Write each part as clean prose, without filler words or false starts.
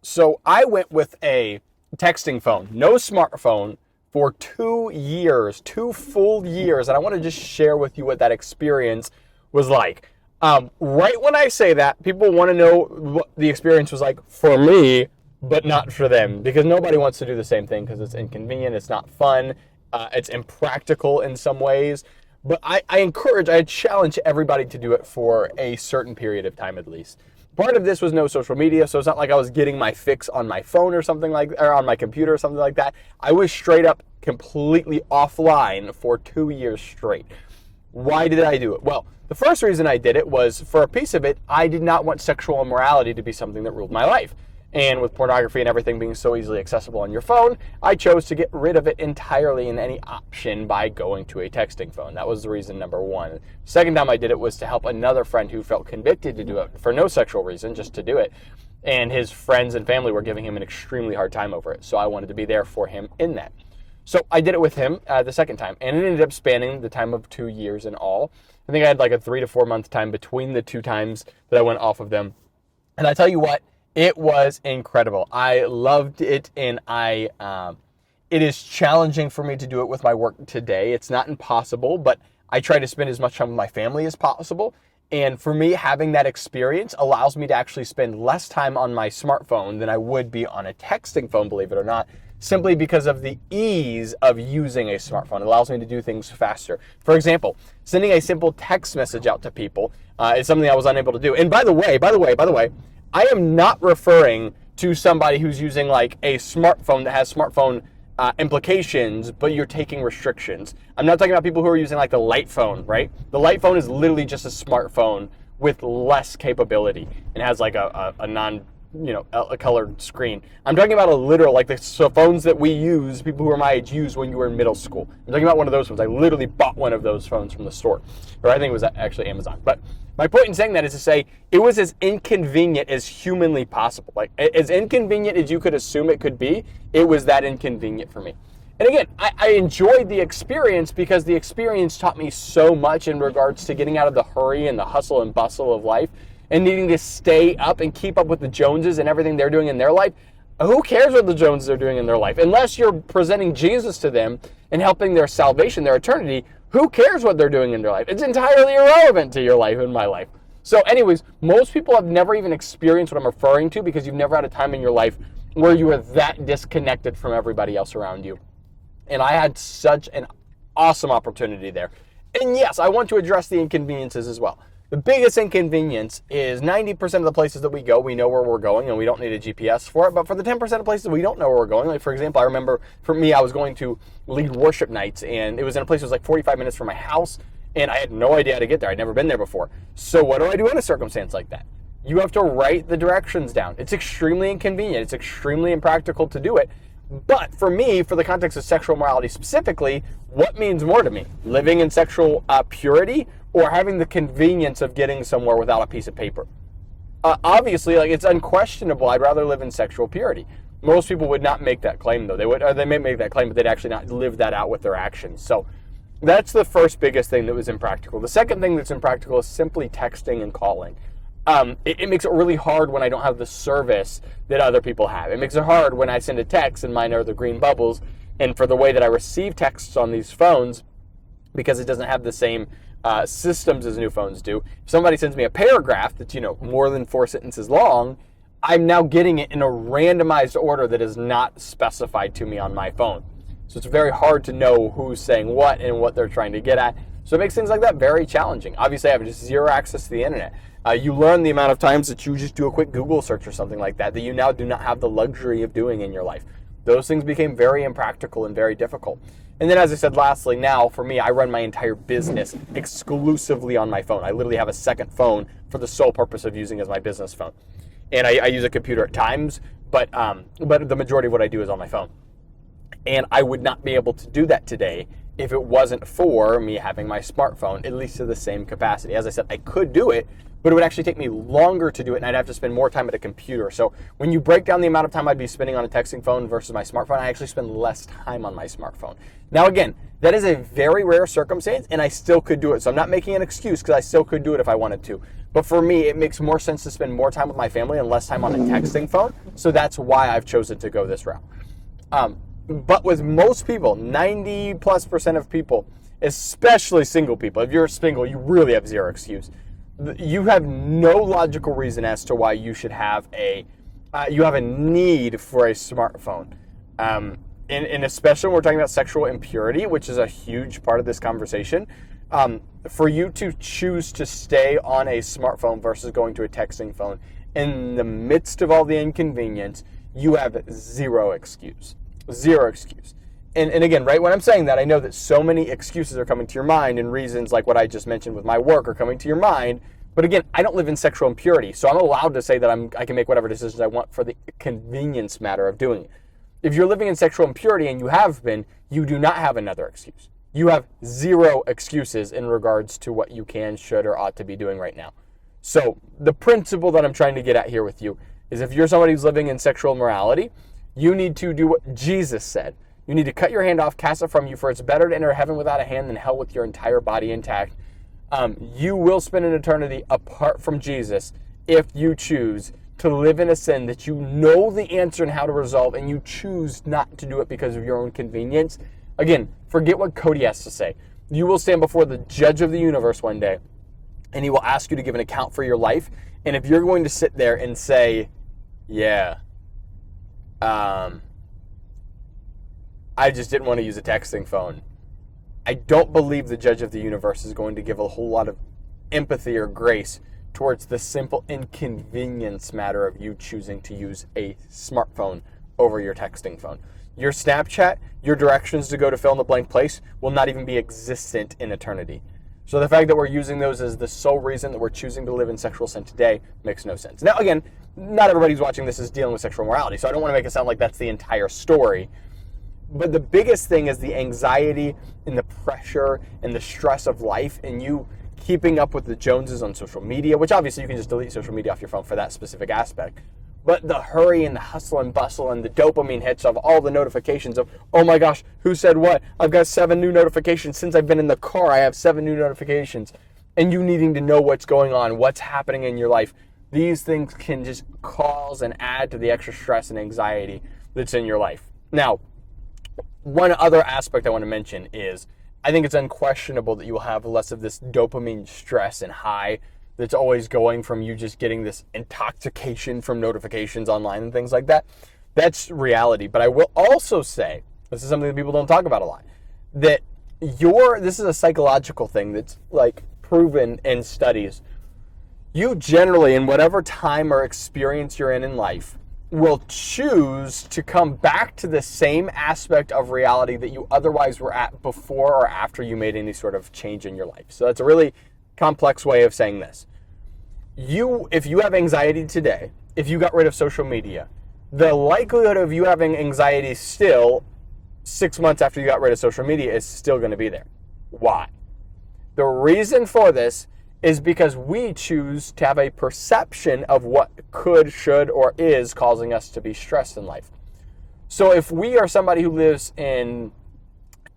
So I went with a texting phone, no smartphone, for 2 years, 2 full years. And I want to just share with you what that experience was like. Right when I say that, people want to know what the experience was like for me, but not for them, because nobody wants to do the same thing because it's inconvenient, it's not fun, it's impractical in some ways. But I challenge everybody to do it for a certain period of time at least. Part of this was no social media, so it's not like I was getting my fix on my phone or on my computer or something like that. I was straight up completely offline for 2 years straight. Why did I do it? Well, the first reason I did it was, for a piece of it, I did not want sexual immorality to be something that ruled my life. And with pornography and everything being so easily accessible on your phone, I chose to get rid of it entirely in any option by going to a texting phone. That was the reason number one. Second time I did it was to help another friend who felt convicted to do it for no sexual reason, just to do it. And his friends and family were giving him an extremely hard time over it. So I wanted to be there for him in that. So I did it with him the second time, and it ended up spanning the time of 2 years in all. I think I had like a 3 to 4 month time between the two times that I went off of them. And I tell you what, it was incredible. I loved it, and it is challenging for me to do it with my work today. It's not impossible, but I try to spend as much time with my family as possible. And for me, having that experience allows me to actually spend less time on my smartphone than I would be on a texting phone, believe it or not, simply because of the ease of using a smartphone. It allows me to do things faster. For example, sending a simple text message out to people is something I was unable to do. And by the way, I am not referring to somebody who's using like a smartphone that has smartphone implications, but you're taking restrictions. I'm not talking about people who are using like the light phone, right? The light phone is literally just a smartphone with less capability and has like a colored screen. I'm talking about a literal, like the phones that we use, people who are my age use when you were in middle school. I'm talking about one of those phones. I literally bought one of those phones from the store, or I think it was actually Amazon. But my point in saying that is to say it was as inconvenient as humanly possible. Like as inconvenient as you could assume it could be, it was that inconvenient for me. And again, I enjoyed the experience because the experience taught me so much in regards to getting out of the hurry and the hustle and bustle of life and needing to stay up and keep up with the Joneses and everything they're doing in their life. Who cares what the Joneses are doing in their life? Unless you're presenting Jesus to them and helping their salvation, their eternity, who cares what they're doing in their life? It's entirely irrelevant to your life and my life. So anyways, most people have never even experienced what I'm referring to because you've never had a time in your life where you were that disconnected from everybody else around you. And I had such an awesome opportunity there. And yes, I want to address the inconveniences as well. The biggest inconvenience is 90% of the places that we go, we know where we're going and we don't need a GPS for it. But for the 10% of places we don't know where we're going, like for example, I remember for me, I was going to lead worship nights and it was in a place that was like 45 minutes from my house and I had no idea how to get there. I'd never been there before. So what do I do in a circumstance like that? You have to write the directions down. It's extremely inconvenient. It's extremely impractical to do it. But for me, for the context of sexual morality specifically, what means more to me? Living in sexual purity or having the convenience of getting somewhere without a piece of paper? Obviously, like it's unquestionable, I'd rather live in sexual purity. Most people would not make that claim, though. They may make that claim, but they'd actually not live that out with their actions. So that's the first biggest thing that was impractical. The second thing that's impractical is simply texting and calling. It makes it really hard when I don't have the service that other people have. It makes it hard when I send a text and mine are the green bubbles. And for the way that I receive texts on these phones, because it doesn't have the same systems as new phones do. If somebody sends me a paragraph that's, more than 4 sentences long, I'm now getting it in a randomized order that is not specified to me on my phone. So it's very hard to know who's saying what and what they're trying to get at. So it makes things like that very challenging. Obviously, I have just zero access to the internet. You learn the amount of times that you just do a quick Google search or something like that you now do not have the luxury of doing in your life. Those things became very impractical and very difficult. And then, as I said, lastly, now for me, I run my entire business exclusively on my phone. I literally have a second phone for the sole purpose of using as my business phone. And I use a computer at times, but the majority of what I do is on my phone. And I would not be able to do that today if it wasn't for me having my smartphone, at least to the same capacity. As I said, I could do it, but it would actually take me longer to do it, and I'd have to spend more time at a computer. So when you break down the amount of time I'd be spending on a texting phone versus my smartphone, I actually spend less time on my smartphone. Now again, that is a very rare circumstance, and I still could do it. So I'm not making an excuse because I still could do it if I wanted to. But for me, it makes more sense to spend more time with my family and less time on a texting phone. So that's why I've chosen to go this route. But with most people, 90+% of people, especially single people, if you're single, you really have zero excuse. You have no logical reason as to why you should have you have a need for a smartphone. And especially when we're talking about sexual impurity, which is a huge part of this conversation, for you to choose to stay on a smartphone versus going to a texting phone, in the midst of all the inconvenience, you have zero excuse. Zero excuse. And again, right, when I'm saying that, I know that so many excuses are coming to your mind, and reasons like what I just mentioned with my work are coming to your mind. But again, I don't live in sexual impurity, so I'm allowed to say that I can make whatever decisions I want for the convenience matter of doing it. If you're living in sexual impurity, and you have been, you do not have another excuse. You have zero excuses in regards to what you can, should, or ought to be doing right now. So the principle that I'm trying to get at here with you is, if you're somebody who's living in sexual immorality, you need to do what Jesus said. You need to cut your hand off, cast it from you, for it's better to enter heaven without a hand than hell with your entire body intact. You will spend an eternity apart from Jesus if you choose to live in a sin that you know the answer and how to resolve, and you choose not to do it because of your own convenience. Again, forget what Cody has to say. You will stand before the judge of the universe one day, and he will ask you to give an account for your life. And if you're going to sit there and say, yeah, I just didn't want to use a texting phone, I don't believe the judge of the universe is going to give a whole lot of empathy or grace towards the simple inconvenience matter of you choosing to use a smartphone over your texting phone. Your Snapchat, your directions to go to fill in the blank place will not even be existent in eternity. So the fact that we're using those as the sole reason that we're choosing to live in sexual sin today makes no sense. Now, again, not everybody who's watching this is dealing with sexual morality, so I don't want to make it sound like that's the entire story. But the biggest thing is the anxiety and the pressure and the stress of life, and you keeping up with the Joneses on social media, which obviously you can just delete social media off your phone for that specific aspect. But the hurry and the hustle and bustle and the dopamine hits of all the notifications of, oh my gosh, who said what? I've got 7 new notifications. Since I've been in the car, I have 7 new notifications. And you needing to know what's going on, what's happening in your life. These things can just cause and add to the extra stress and anxiety that's in your life. Now, one other aspect I want to mention is, I think it's unquestionable that you will have less of this dopamine stress and high that's always going from you just getting this intoxication from notifications online and things like that. That's reality. But I will also say, this is something that people don't talk about a lot, that this is a psychological thing that's like proven in studies. You generally, in whatever time or experience you're in life, will choose to come back to the same aspect of reality that you otherwise were at before or after you made any sort of change in your life. So that's a really complex way of saying this. If you have anxiety today, if you got rid of social media, the likelihood of you having anxiety still 6 months after you got rid of social media is still going to be there. Why? The reason for this is because we choose to have a perception of what could, should, or is causing us to be stressed in life. So if we are somebody who lives in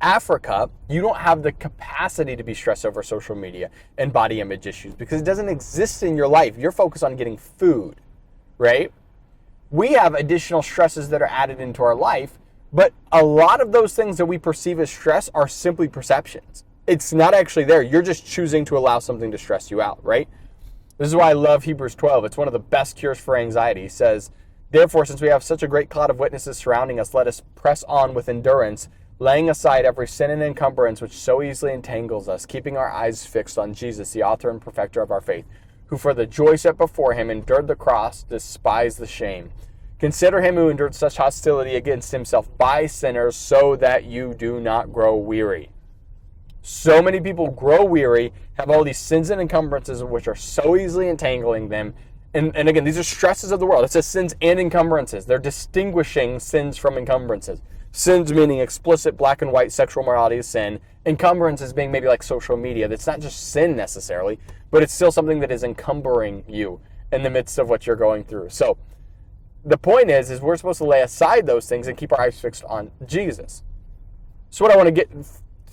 Africa, you don't have the capacity to be stressed over social media and body image issues because it doesn't exist in your life. You're focused on getting food, right? We have additional stresses that are added into our life, but a lot of those things that we perceive as stress are simply perceptions. It's not actually there. You're just choosing to allow something to stress you out, right? This is why I love Hebrews 12. It's one of the best cures for anxiety. It says, therefore, since we have such a great cloud of witnesses surrounding us, let us press on with endurance, laying aside every sin and encumbrance which so easily entangles us, keeping our eyes fixed on Jesus, the author and perfecter of our faith, who for the joy set before him endured the cross, despised the shame. Consider him who endured such hostility against himself by sinners, so that you do not grow weary. So many people grow weary, have all these sins and encumbrances which are so easily entangling them. And again, these are stresses of the world. It says sins and encumbrances. They're distinguishing sins from encumbrances. Sins meaning explicit black and white sexual morality is sin. Encumbrances being maybe like social media. That's not just sin necessarily, but it's still something that is encumbering you in the midst of what you're going through. So the point is we're supposed to lay aside those things and keep our eyes fixed on Jesus. So what I want to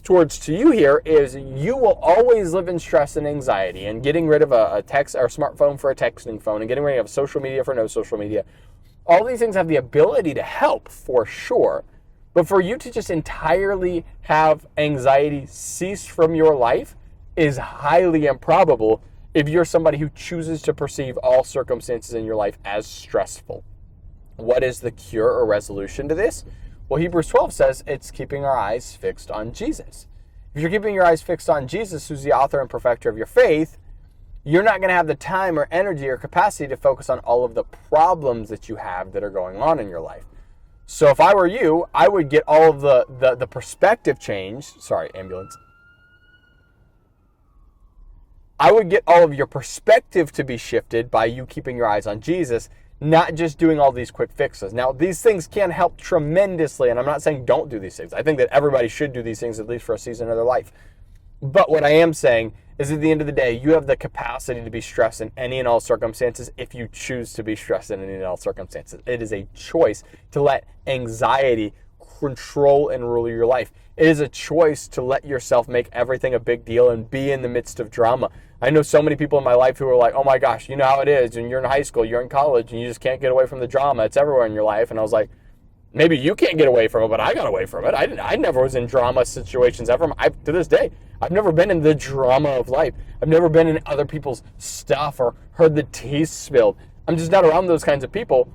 towards to you here is you will always live in stress and anxiety, and getting rid of a text or smartphone for a texting phone and getting rid of social media for no social media. All these things have the ability to help for sure. But for you to just entirely have anxiety cease from your life is highly improbable if you're somebody who chooses to perceive all circumstances in your life as stressful. What is the cure or resolution to this? Well, Hebrews 12 says it's keeping our eyes fixed on Jesus. If you're keeping your eyes fixed on Jesus, who's the author and perfecter of your faith, you're not going to have the time or energy or capacity to focus on all of the problems that you have that are going on in your life. So if I were you, I would get all of the perspective change. Sorry, ambulance. I would get all of your perspective to be shifted by you keeping your eyes on Jesus, not just doing all these quick fixes. Now, these things can help tremendously, and I'm not saying don't do these things. I think that everybody should do these things at least for a season of their life. But what I am saying is at the end of the day, you have the capacity to be stressed in any and all circumstances if you choose to be stressed in any and all circumstances. It is a choice to let anxiety control and rule your life. It is a choice to let yourself make everything a big deal and be in the midst of drama. I know so many people in my life who are like, oh my gosh, you know how it is, and you're in high school, you're in college, and you just can't get away from the drama. It's everywhere in your life. And I was like, maybe you can't get away from it, but I got away from it. I never was in drama situations ever. To this day, I've never been in the drama of life. I've never been in other people's stuff or heard the tea spilled. I'm just not around those kinds of people.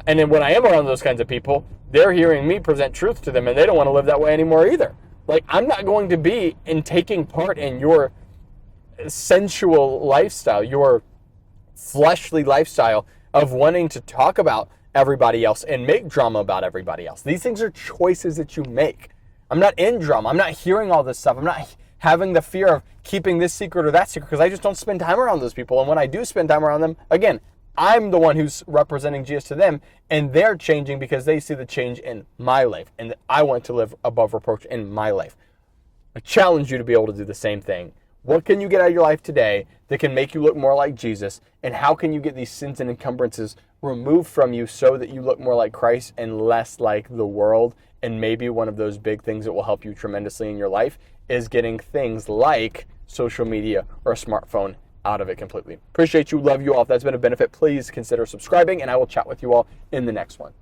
And then when I am around those kinds of people, they're hearing me present truth to them, and they don't want to live that way anymore either. Like, I'm not going to be in taking part in your sensual lifestyle, your fleshly lifestyle of wanting to talk about everybody else and make drama about everybody else. These things are choices that you make. I'm not in drama. I'm not hearing all this stuff. I'm not having the fear of keeping this secret or that secret because I just don't spend time around those people. And when I do spend time around them, again, I'm the one who's representing Jesus to them, and they're changing because they see the change in my life, and I want to live above reproach in my life. I challenge you to be able to do the same thing. What can you get out of your life today that can make you look more like Jesus, and how can you get these sins and encumbrances removed from you so that you look more like Christ and less like the world? And maybe one of those big things that will help you tremendously in your life is getting things like social media or a smartphone out of it completely. Appreciate you. Love you all. If that's been a benefit, please consider subscribing, and I will chat with you all in the next one.